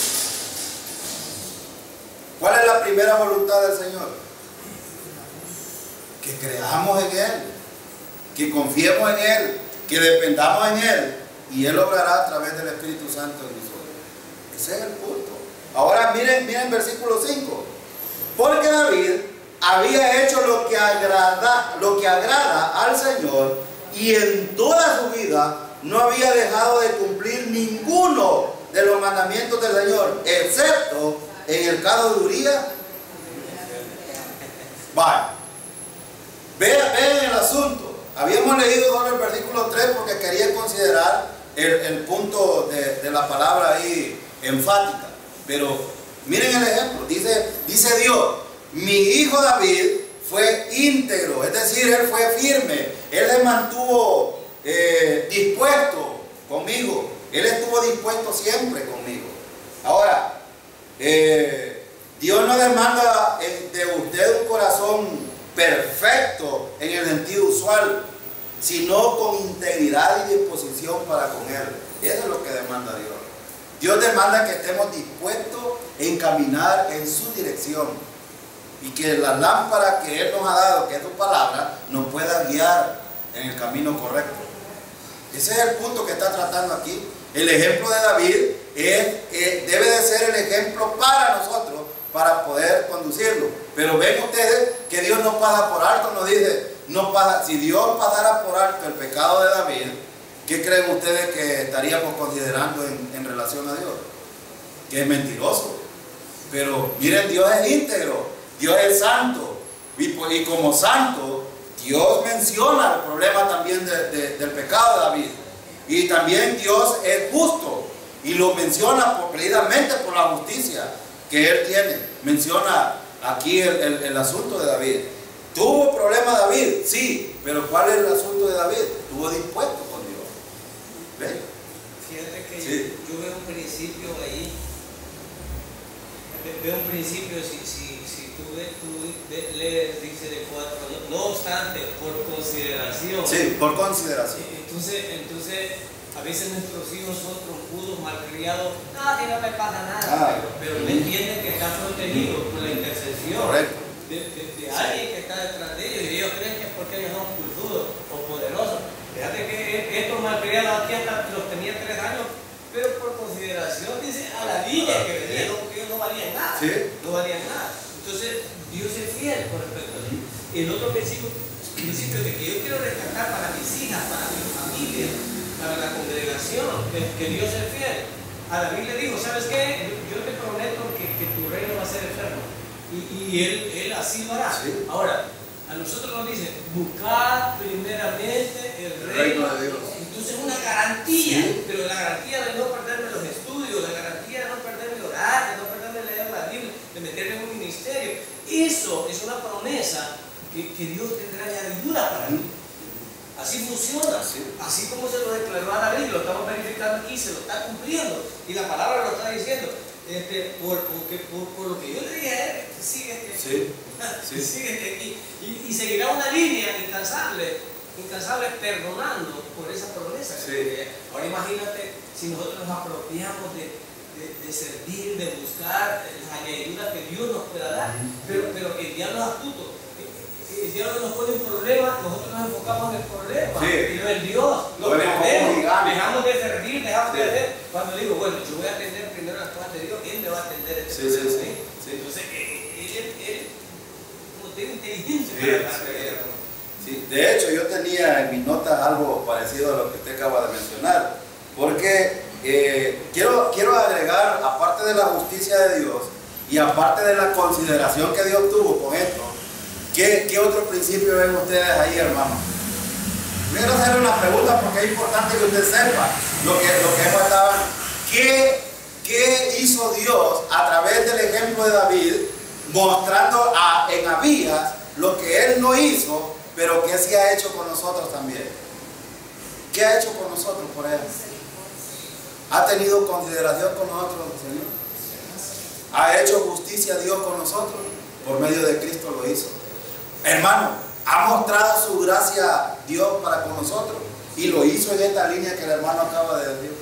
¿Cuál es la primera voluntad del Señor? Que creamos en Él, que confiemos en Él, que dependamos en Él, y Él obrará a través del Espíritu Santo en nosotros. Ese es el punto. Ahora miren versículo 5. Porque David había hecho lo que agrada al Señor, y en toda su vida no había dejado de cumplir ninguno de los mandamientos del Señor, excepto en el caso de Urías. Vaya, vean el asunto. Habíamos leído solo el versículo 3 porque quería considerar el punto de la palabra ahí enfática. Pero miren el ejemplo. Dice Dios: mi hijo David fue íntegro, es decir, él fue firme, él se mantuvo dispuesto conmigo, él estuvo dispuesto siempre conmigo. Ahora, Dios no demanda de usted un corazón perfecto en el sentido usual, sino con integridad y disposición para con Él. Eso es lo que demanda Dios. Dios demanda que estemos dispuestos en caminar en su dirección y que la lámpara que Él nos ha dado, que es su palabra, nos pueda guiar en el camino correcto. Ese es el punto que está tratando aquí. El ejemplo de David debe de ser el ejemplo para nosotros, para poder conducirlo. Pero ven ustedes que Dios no pasa por alto, nos dice, no pasa. Si Dios pasara por alto el pecado de David, ¿qué creen ustedes que estaríamos considerando en relación a Dios? Que es mentiroso. Pero miren, Dios es íntegro, Dios es santo, y como santo, Dios menciona el problema también del pecado de David. Y también Dios es justo, y lo menciona precisamente por la justicia que Él tiene. Menciona aquí el asunto de David. ¿Tuvo problema David? Sí, pero ¿cuál es el asunto de David? Tuvo dispuesto con Dios. ¿Ven? Fíjate que Sí. yo veo un principio ahí. Veo un principio, si tú lees, dice de 4, no obstante, por consideración. Sí, por consideración. Entonces, a veces nuestros hijos son trompudos, malcriados. No, que no me pasa nada. Pero no entienden que están protegidos por la intercesión. Correcto. De alguien que está detrás de ellos, y ellos creen que es porque ellos son cultudos o poderosos. Fíjate que estos malcriados aquí hasta los tenía 3 años, pero por consideración, dice, a la niña que venía, porque ellos no valían nada. Sí. No valían nada. Entonces, Dios es fiel con respecto a eso. El otro principio que yo quiero rescatar para mis hijas, para mi familia, para la congregación, que Dios es fiel. A David le dijo, ¿sabes qué? Yo te prometo que tu reino va a ser eterno. Y él así lo hará. Sí. Ahora, a nosotros nos dice, buscad primeramente el reino de Dios. Entonces es una garantía, Sí. pero la garantía de no perderme los estudios, la garantía de no perderme orar, de no perderme leer la Biblia, de meterme en un ministerio. Eso es una promesa que Dios tendrá añadidura para mí. Así funciona. Sí. Así como se lo declaró a David, lo estamos verificando aquí, se lo está cumpliendo. Y la palabra lo está diciendo. Por lo que yo le dije a él, síguete. Sí. Sí. Síguete aquí. Y seguirá una línea incansable perdonando por esa promesa. Sí. Ahora imagínate si nosotros nos apropiamos de servir, de buscar las añadiduras que Dios nos pueda dar, pero que el diablo es astuto. El diablo nos pone un problema, nosotros nos enfocamos en el problema, Sí. y no en Dios. Lo Bueno, perdemos, digamos. dejamos de servir, dejamos de Sí. hacer. Cuando digo, bueno, yo voy a atender primero las cosas de Dios, Él me va a atender este Sí, problema. sí, sí. Entonces, él como tiene inteligencia Sí, para sí. dar. Sí, de hecho yo tenía en mis notas algo parecido a lo que usted acaba de mencionar, porque quiero agregar, aparte de la justicia de Dios y aparte de la consideración que Dios tuvo con esto, ¿qué otro principio ven ustedes ahí, hermanos? Quiero hacerle una pregunta porque es importante que usted sepa lo que hemos estado. ¿Qué hizo Dios a través del ejemplo de David, mostrando en Abías lo que él no hizo, pero que sí ha hecho con nosotros también? ¿Qué ha hecho con nosotros, por ejemplo? ¿Ha tenido consideración con nosotros, Señor? ¿Ha hecho justicia Dios con nosotros? Por medio de Cristo lo hizo. Hermano, ha mostrado su gracia Dios para con nosotros, y lo hizo en esta línea que el hermano acaba de decir.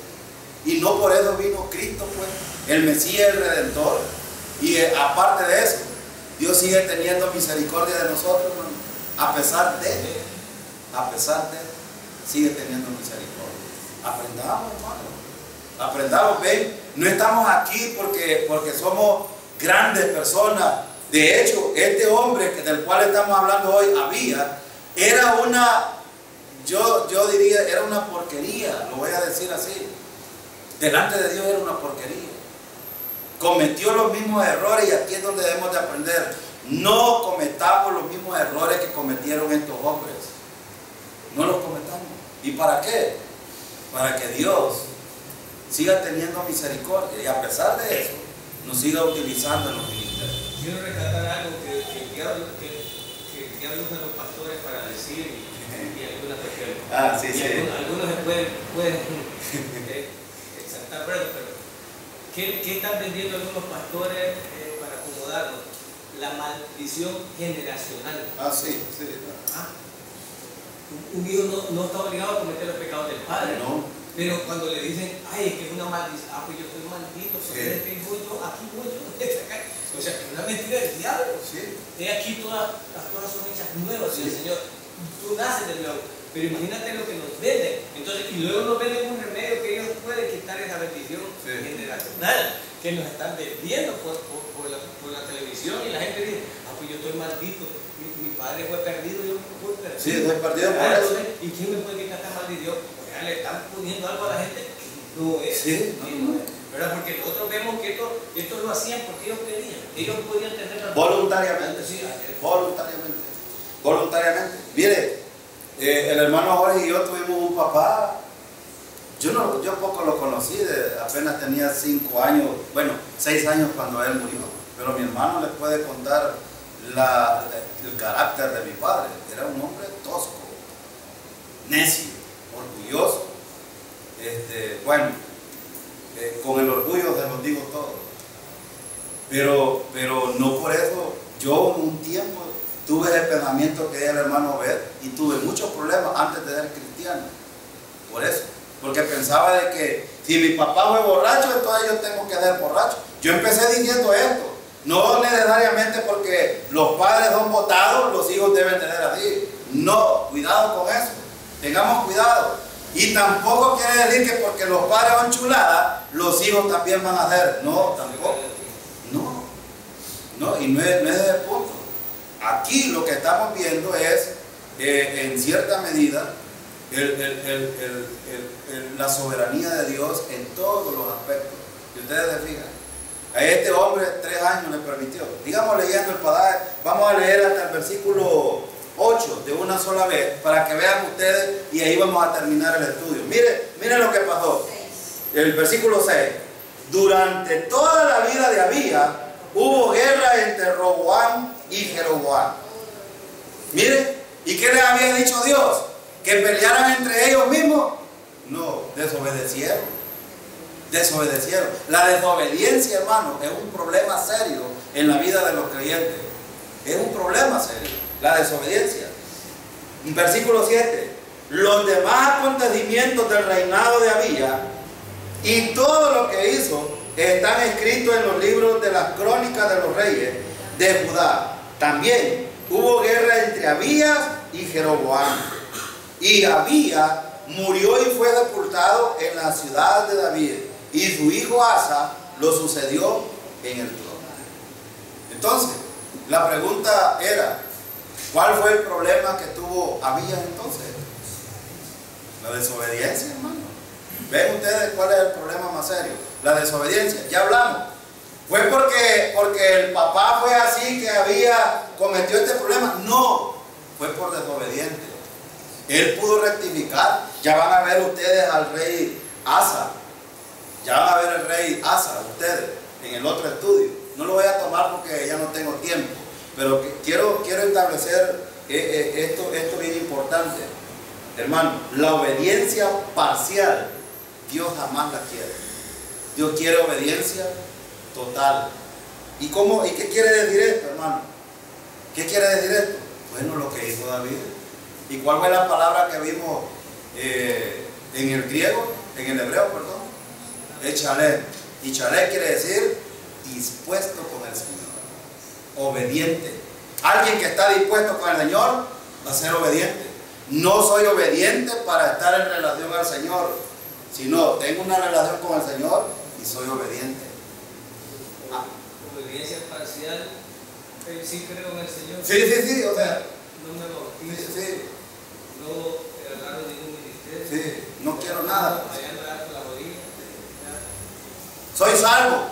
Y no por eso vino Cristo, pues, el Mesías, el Redentor. Y aparte de eso, Dios sigue teniendo misericordia de nosotros, hermano. A pesar de, sigue teniendo misericordia. Aprendamos, hermano. Aprendamos, ven. No estamos aquí porque somos grandes personas. De hecho, este hombre del cual estamos hablando hoy, Abías, era yo diría, era una porquería, lo voy a decir así. Delante de Dios era una porquería. Cometió los mismos errores, y aquí es donde debemos de aprender. No cometamos los mismos errores que cometieron estos hombres. No los cometamos. ¿Y para qué? Para que Dios siga teniendo misericordia, y a pesar de eso, nos siga utilizando en los ministerios. Quiero rescatar algo que el diablo usa los pastores para decir, y algunas cuestiones. Sí, y sí. algunos se pueden exaltar, pero ¿qué están vendiendo algunos pastores para acomodarnos? La maldición generacional. Sí. Un hijo no está obligado a cometer los pecados del padre. No. Pero cuando le dicen, ay, es que es una maldición, pues yo estoy maldito, Sí. porque aquí voy yo. O sea, es una mentira del diablo. Sí. Aquí todas las cosas son hechas nuevas, Sí. y el Señor, tú naces de nuevo. Pero imagínate lo que nos venden. Entonces, y luego nos venden un remedio que ellos pueden quitar esa bendición generacional que nos están vendiendo por la televisión, y la gente dice, pues yo estoy maldito, mi padre fue perdido, yo no fui perdido. Sí, estoy perdido por eso. ¿Y quién me puede quitar esta maldición? Porque ya le están poniendo algo a la gente que no es. Sí, no es. ¿Verdad? Porque nosotros vemos que esto lo hacían porque ellos querían. Ellos podían tener la voluntariamente. Sí, voluntariamente. Voluntariamente. Mire, el hermano Jorge y yo tuvimos un papá. Yo poco lo conocí, apenas tenía 5 años, bueno, 6 años cuando él murió. Pero mi hermano le puede contar el carácter de mi padre. Era un hombre tosco, necio, orgulloso. Con el orgullo se los digo todo. Pero no por eso. Yo un tiempo tuve el pensamiento que era el hermano Obed y tuve muchos problemas antes de ser cristiano. Por eso. Porque pensaba de que si mi papá fue borracho, entonces yo tengo que ser borracho. Yo empecé diciendo esto. No necesariamente porque los padres son votados, los hijos deben tener así. No, cuidado con eso. Tengamos cuidado. Y tampoco quiere decir que porque los padres son chuladas, los hijos también van a hacer. No, tampoco. No, y no es ese punto. Aquí lo que estamos viendo es, en cierta medida, la soberanía de Dios en todos los aspectos. Si ustedes se fijan, a este hombre 3 años le permitió. Digamos leyendo el pasaje, vamos a leer hasta el versículo 8 de una sola vez para que vean ustedes, y ahí vamos a terminar el estudio. Mire lo que pasó. El versículo 6. Durante toda la vida de Abías hubo guerra entre Roboam y Jeroboam. Mire, ¿y qué les había dicho Dios? ¿Que pelearan entre ellos mismos? No, desobedecieron. La desobediencia, hermano, es un problema serio en la vida de los creyentes. Es un problema serio, la desobediencia. Versículo 7. Los demás acontecimientos del reinado de Abías y todo lo que hizo están escritos en los libros de las crónicas de los reyes de Judá. También hubo guerra entre Abías y Jeroboam. Y Abías murió y fue sepultado en la ciudad de David, y su hijo Asa lo sucedió en el trono. Entonces, la pregunta era, ¿cuál fue el problema que tuvo Abías entonces? La desobediencia, hermano. ¿Ven ustedes cuál es el problema más serio? La desobediencia, ya hablamos. ¿Fue porque el papá fue así que Abías cometió este problema? No, fue por desobediente. Él pudo rectificar. Ya van a ver ustedes al rey Asa. Ya van a ver el rey Asa, ustedes, en el otro estudio. No lo voy a tomar porque ya no tengo tiempo. Pero quiero establecer esto bien importante. Hermano, la obediencia parcial, Dios jamás la quiere. Dios quiere obediencia total. ¿Y qué quiere decir esto, hermano? ¿Qué quiere decir esto? Bueno, lo que hizo David. ¿Y cuál fue la palabra que vimos en el griego, en el hebreo, perdón? Es chalé. Y chalé quiere decir dispuesto con el Señor. Obediente. Alguien que está dispuesto con el Señor va a ser obediente. No soy obediente para estar en relación al Señor, sino tengo una relación con el Señor y soy obediente. Obediencia parcial, sí creo en el Señor. Sí, o sea. No me bautizo. Sí. No agarro ningún ministerio. Sí, no quiero nada. Allá andar con la rodilla. Soy salvo.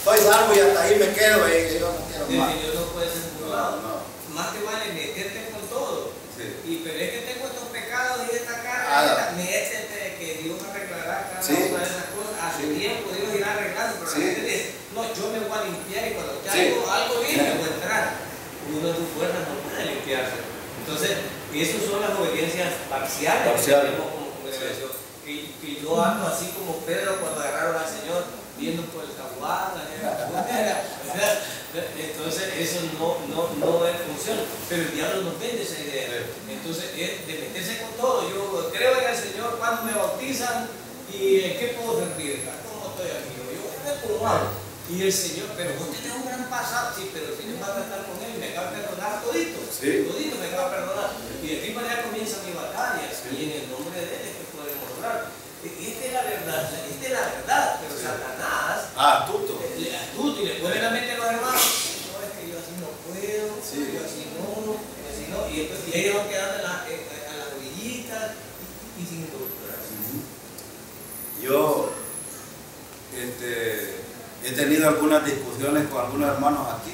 Soy salvo y hasta ahí me quedo. Yo no quiero El más. Señor no puede ser burlado. No. Más te vale meterte con todo. Sí. Pero es que tengo estos pecados y esta carga. Métete, que Dios arreglará cada una de esas cosas. A su tiempo Dios irá arreglando. Pero la gente dice, no, yo me voy a limpiar y cuando te hago algo bien me voy a entrar. Uno de tus fuerzas no puede limpiarse. Entonces, esas son las obediencias parciales. Que tenemos como congregación. Y yo ando así como Pedro cuando agarraron al Señor, viendo por el caguán. Entonces, eso no es función. Pero el diablo nos vende esa idea. Entonces, es de meterse con todo. Yo creo en el Señor cuando me bautizan y en qué puedo servir. ¿Cómo estoy aquí? Yo como hago. Y el Señor, pero vos tenés un gran pasado, sí, pero el Señor va a estar con él y me va a perdonar todito. Sí. Todito me va a perdonar. Y de aquí para allá comienza mi batalla. Y en el nombre de Él es que podemos orar. Esta es la verdad, pero Satanás Astuto. es astuto y le pone en la mente a los hermanos. No, es que yo así no puedo, Sí. yo así no, y ellos van quedando a las orillitas y sin involucrarse. Yo he tenido algunas discusiones con algunos hermanos aquí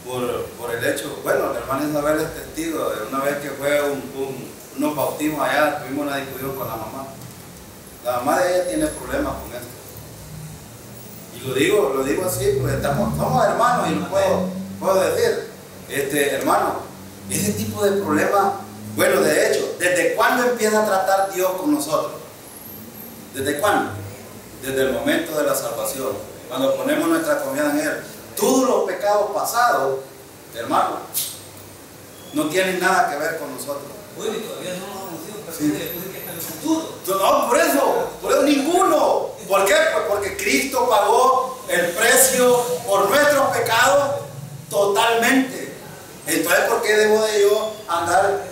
por el hecho, bueno, la hermana Isabel es testigo de una vez que fue unos bautismos allá, tuvimos una discusión con la mamá. La mamá de ella tiene problemas con esto. Y lo digo así, porque somos hermanos y lo puedo decir. Hermano, ese tipo de problemas, bueno, de hecho, ¿desde cuándo empieza a tratar Dios con nosotros? ¿Desde cuándo? Desde el momento de la salvación, cuando ponemos nuestra confianza en Él. Todos los pecados pasados, hermano, no tienen nada que ver con nosotros. Bueno, y todavía no hemos conocido personas después de que está en el futuro. No, por eso ninguno. ¿Por qué? Pues porque Cristo pagó el precio por nuestros pecados totalmente. Entonces, ¿por qué debo de yo andar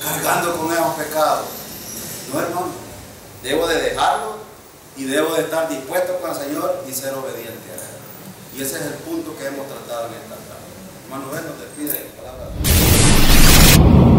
cargando con esos pecados? No, hermano. Debo de dejarlo y debo de estar dispuesto con el Señor y ser obediente a Él. Y ese es el punto que hemos tratado en esta tarde. Hermano, nos despide en palabras.